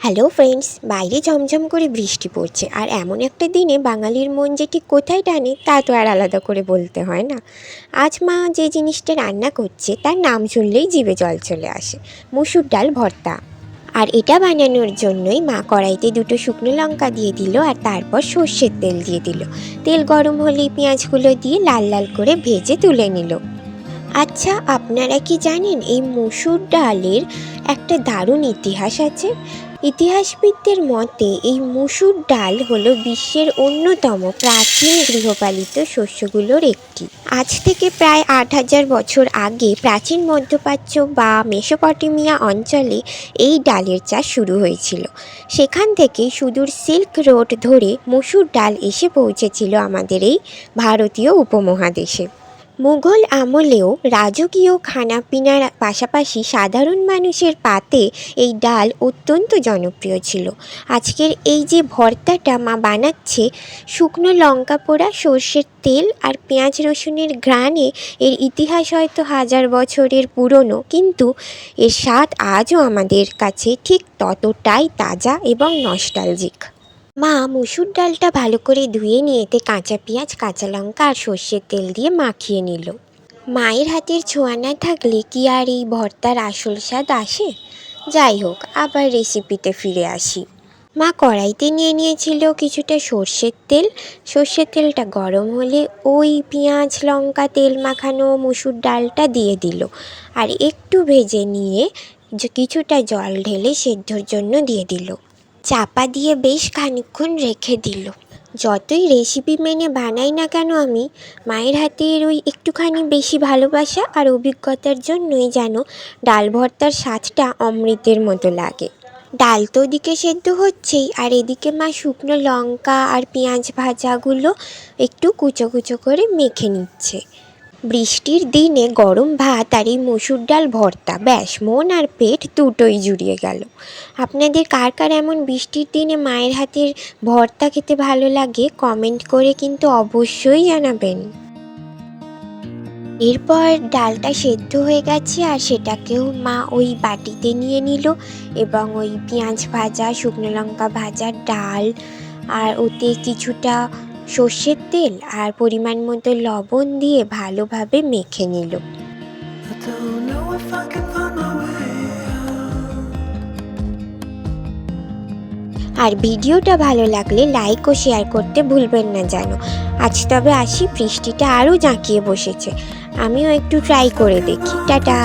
Hello friends, বাইরে ঝমঝম করে বৃষ্টি পড়ছে আর এমন একটা দিনে বাঙালির মন যে ঠিক কোথায় টানে তা তো আর আলাদা করে বলতে হয় না। আজ মা যে জিনিসটা রান্না করছে তার নাম শুনলেই জিভে জল চলে আসে, মুসুর ডাল ভর্তা। আর এটা বানানোর জন্যই মা কড়াইতে দুটো শুকনো লঙ্কা দিয়ে দিল আর তারপর সর্ষের তেল দিয়ে দিল। তেল গরম হলেই পেঁয়াজগুলো দিয়ে লাল লাল করে ভেজে তুলে নিল। আচ্ছা, আপনারা কি জানেন এই মসুর ডালের একটা দারুণ ইতিহাস আছে? ইতিহাসবিদদের মতে এই মসুর ডাল হলো বিশ্বের অন্যতম প্রাচীন গৃহপালিত শস্যগুলোর একটি। আজ থেকে প্রায় ৮,০০০ বছর আগে প্রাচীন মধ্যপ্রাচ্য বা মেসোপটেমিয়া অঞ্চলে এই ডালের চাষ শুরু হয়েছিল। সেখান থেকে সুদূর সিল্ক রোড ধরে মসুর ডাল এসে পৌঁছেছিল আমাদের এই ভারতীয় উপমহাদেশে। মুঘল আমলেও রাজকীয় খানাপিনার পাশাপাশি সাধারণ মানুষের পাতে এই ডাল অত্যন্ত জনপ্রিয় ছিল। আজকের এই যে ভর্তাটা মা বানাচ্ছে, শুকনো লঙ্কা পোড়া, সর্ষের তেল আর পেঁয়াজ রসুনের ঘ্রাণে এর ইতিহাস হয়তো ১০০০ বছরের পুরনো, কিন্তু এর স্বাদ আজও আমাদের কাছে ঠিক ততটাই তাজা এবং নস্টালজিক। মা মুসুর ডালটা ভালো করে ধুয়ে নিয়ে এতে কাঁচা পেঁয়াজ, কাঁচা লঙ্কা আর সর্ষের তেল দিয়ে মাখিয়ে নিল। মায়ের হাতের ছোঁয়া না থাকলে কি আর এই ভর্তার আসল স্বাদ আসে? যাই হোক, আবার রেসিপিতে ফিরে আসি। মা কড়াইতে নিয়ে নিয়েছিল কিছুটা সর্ষের তেল। সর্ষের তেলটা গরম হলে ওই পেঁয়াজ, লঙ্কা, তেল মাখানো মুসুর ডালটা দিয়ে দিল আর একটু ভেজে নিয়ে কিছুটা জল ঢেলে সেদ্ধর জন্য দিয়ে দিল। চাপা দিয়ে বেশ খানিকক্ষণ রেখে দিল। যতই রেসিপি মেনে বানাই না কেন আমি, মায়ের হাতের ওই একটুখানি বেশি ভালোবাসা আর অভিজ্ঞতার জন্যই যেন ডাল ভর্তার স্বাদটা অমৃতের মতো লাগে। ডাল তো ওদিকে সেদ্ধ হচ্ছেই, আর এদিকে মা শুকনো লঙ্কা আর পেঁয়াজ ভাজাগুলো একটু কুচো কুচো করে মেখে নিচ্ছে। বৃষ্টির দিনে গরম ভাত আর এই মসুর ডাল ভর্তা, ব্যাস মন আর পেট দুটোই জুড়িয়ে গেল। আপনাদের কার কার এমন বৃষ্টির দিনে মায়ের হাতের ভর্তা খেতে ভালো লাগে কমেন্ট করে কিন্তু অবশ্যই জানাবেন। এরপর ডালটা সেদ্ধ হয়ে গেছে আর সেটাকেও মা ওই বাটিতে নিয়ে নিল এবং ওই পেঁয়াজ ভাজা, শুকনো লঙ্কা ভাজা ডাল আর ওতে কিছুটা সর্ষের তেল আর পরিমাণ মতো লবণ দিয়ে ভালোভাবে মেখে নিল। আর ভিডিওটা ভালো লাগলে লাইক ও শেয়ার করতে ভুলবেন না যেন। আজ তবে আসি, বৃষ্টিটা আরও জাঁকিয়ে বসেছে, আমিও একটু ট্রাই করে দেখি। টাটা।